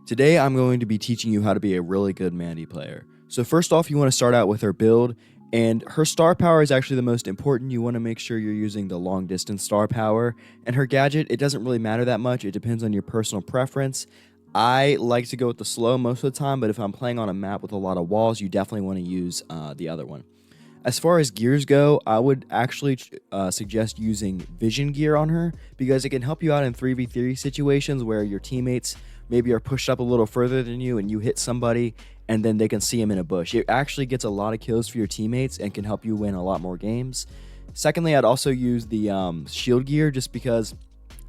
Today I'm going to be teaching you how to be a really good Mandy player. So first off, you want to start out with her build, and her star power is actually the most important. You want to make sure you're using the long distance star power, and her gadget, it doesn't really matter that much. It depends on your personal preference. I like to go with the slow most of the time, but if I'm playing on a map with a lot of walls, you definitely want to use the other one. As far as gears go, I would actually suggest using vision gear on her because it can help you out in 3v3 situations where your teammates maybe are pushed up a little further than you and you hit somebody and then they can see him in a bush. It actually gets a lot of kills for your teammates and can help you win a lot more games. Secondly, I'd also use the shield gear just because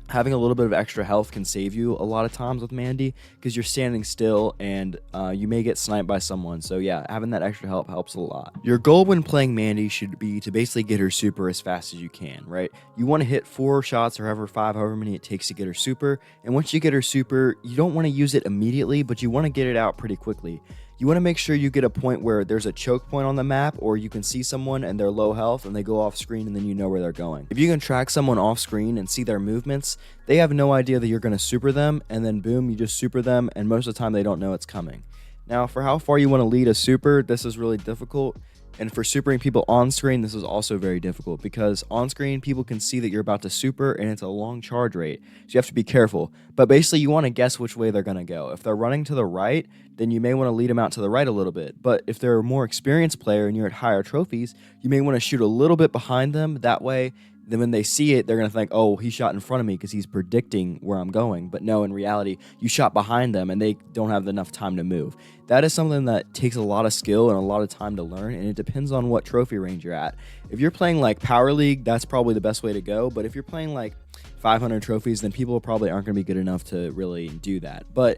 having a little bit of extra health can save you a lot of times with Mandy because you're standing still and you may get sniped by someone. So yeah, having that extra help helps a lot. Your goal when playing Mandy should be to basically get her super as fast as you can, right? You want to hit 4 shots or however many it takes to get her super. And once you get her super, you don't want to use it immediately, but you want to get it out pretty quickly. You want to make sure you get a point where there's a choke point on the map, or you can see someone and they're low health and they go off screen and then you know where they're going. If you can track someone off screen and see their movements, they have no idea that you're going to super them, and then boom, you just super them, and most of the time they don't know it's coming. Now, for how far you want to lead a super, this is really difficult. And for supering people on screen, this is also very difficult because on screen, people can see that you're about to super and it's a long charge rate. So you have to be careful. But basically, you want to guess which way they're going to go. If they're running to the right, then you may want to lead them out to the right a little bit. But if they're a more experienced player and you're at higher trophies, you may want to shoot a little bit behind them. That way, then when they see it, they're going to think, oh, he shot in front of me because he's predicting where I'm going. But no, in reality, you shot behind them and they don't have enough time to move. That is something that takes a lot of skill and a lot of time to learn, and it depends on what trophy range you're at. If you're playing like Power League, that's probably the best way to go. But if you're playing like 500 trophies, then people probably aren't going to be good enough to really do that. But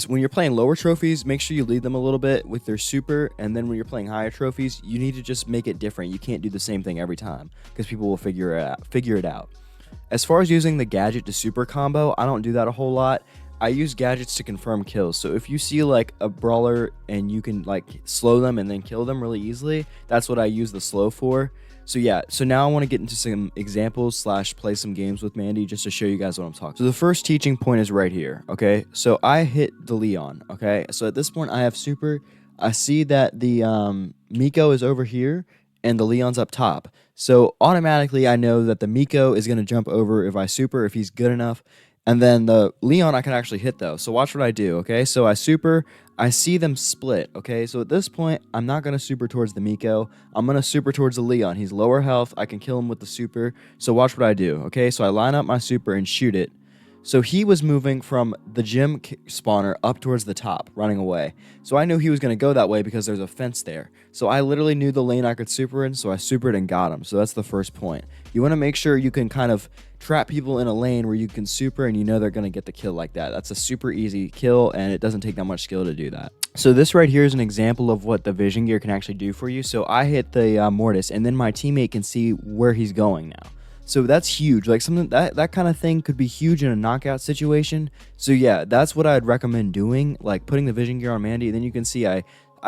when you're playing lower trophies, make sure you lead them a little bit with their super, and then when you're playing higher trophies, you need to just make it different. You can't do the same thing every time because people will figure it out. As far as using the gadget to super combo, I don't do that a whole lot. I use gadgets to confirm kills. So if you see like a brawler and you can like slow them and then kill them really easily, that's what I use the slow for. So yeah, so now I want to get into some examples / play some games with Mandy just to show you guys what I'm talking. So the first teaching point is right here, okay? So I hit the Leon, okay? So at this point I have super. I see that the Miko is over here and the Leon's up top. So automatically I know that the Miko is going to jump over if I super, if he's good enough. And then the Leon I can actually hit though. So watch what I do, okay? So I super, I see them split, okay? So at this point, I'm not going to super towards the Miko. I'm going to super towards the Leon. He's lower health. I can kill him with the super. So watch what I do, okay? So I line up my super and shoot it. So he was moving from the gym spawner up towards the top, running away. So I knew he was going to go that way because there's a fence there. So I literally knew the lane I could super in, so I supered and got him. So that's the first point. You want to make sure you can kind of trap people in a lane where you can super and you know they're going to get the kill like that. That's a super easy kill, and it doesn't take that much skill to do that. So this right here is an example of what the vision gear can actually do for you. So I hit the Mortis, and then my teammate can see where he's going now. So that's huge. Like something that kind of thing could be huge in a knockout situation. So yeah, that's what I'd recommend doing, like putting the vision gear on Mandy. And then you can see I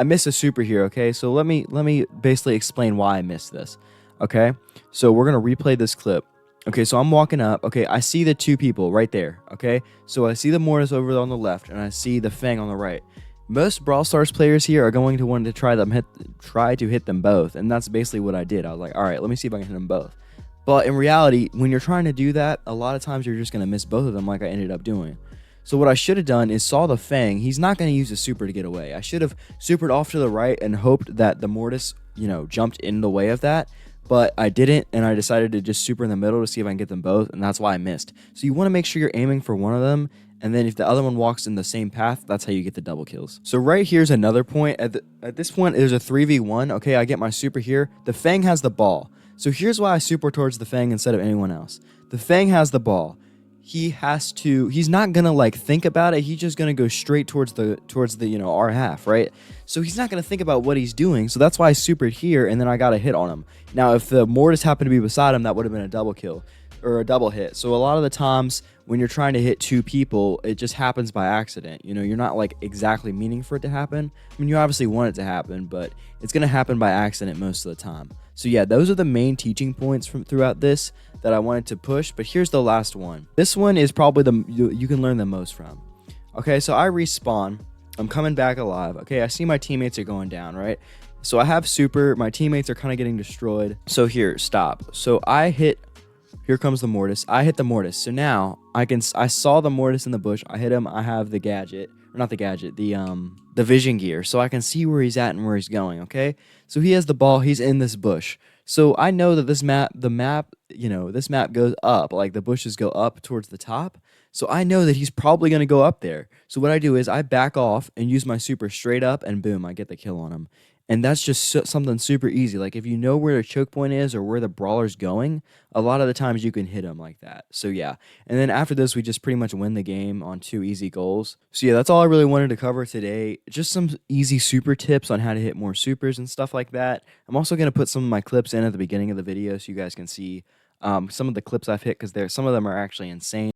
missed a super here, okay? So let me basically explain why I missed this. Okay? So we're going to replay this clip. Okay, so I'm walking up. Okay, I see the 2 people right there, okay? So I see the Mortis over on the left and I see the Fang on the right. Most Brawl Stars players here are going to want to try to hit them both, and that's basically what I did. I was like, "All right, let me see if I can hit them both." But in reality, when you're trying to do that, a lot of times you're just going to miss both of them like I ended up doing. So what I should have done is saw the Fang. He's not going to use a super to get away. I should have supered off to the right and hoped that the Mortis, jumped in the way of that. But I didn't, and I decided to just super in the middle to see if I can get them both, and that's why I missed. So you want to make sure you're aiming for one of them, and then if the other one walks in the same path, that's how you get the double kills. So right here's another point. At this point, there's a 3v1. Okay, I get my super here. The Fang has the ball. So here's why I super towards the Fang instead of anyone else. The Fang has the ball. He's not gonna like think about it. He's just gonna go straight towards the our half, right? So he's not gonna think about what he's doing. So that's why I supered here, and then I got a hit on him. Now, if the Mortis happened to be beside him, that would have been a double kill or a double hit. So a lot of the times when you're trying to hit 2 people, it just happens by accident. You're not like exactly meaning for it to happen. I mean, you obviously want it to happen, but it's gonna happen by accident most of the time. So yeah, those are the main teaching points from throughout this that I wanted to push, but here's the last one. This one is probably you can learn the most from. Okay, so I respawn. I'm coming back alive. Okay, I see my teammates are going down, right? So I have super. My teammates are kind of getting destroyed. So here, stop. So I hit. Here comes the mortis. I hit the mortis. So now I saw the mortis in the bush. I hit him. I have the gadget. Or not the gadget, the vision gear. So I can see where he's at and where he's going, okay? So he has the ball. He's in this bush. So I know that this map goes up. Like the bushes go up towards the top. So I know that he's probably going to go up there. So what I do is I back off and use my super straight up, and boom, I get the kill on him. And that's just something super easy. Like if you know where the choke point is or where the brawler's going, a lot of the times you can hit him like that. So yeah. And then after this, we just pretty much win the game on 2 easy goals. So yeah, that's all I really wanted to cover today. Just some easy super tips on how to hit more supers and stuff like that. I'm also going to put some of my clips in at the beginning of the video so you guys can see some of the clips I've hit, because some of them are actually insane.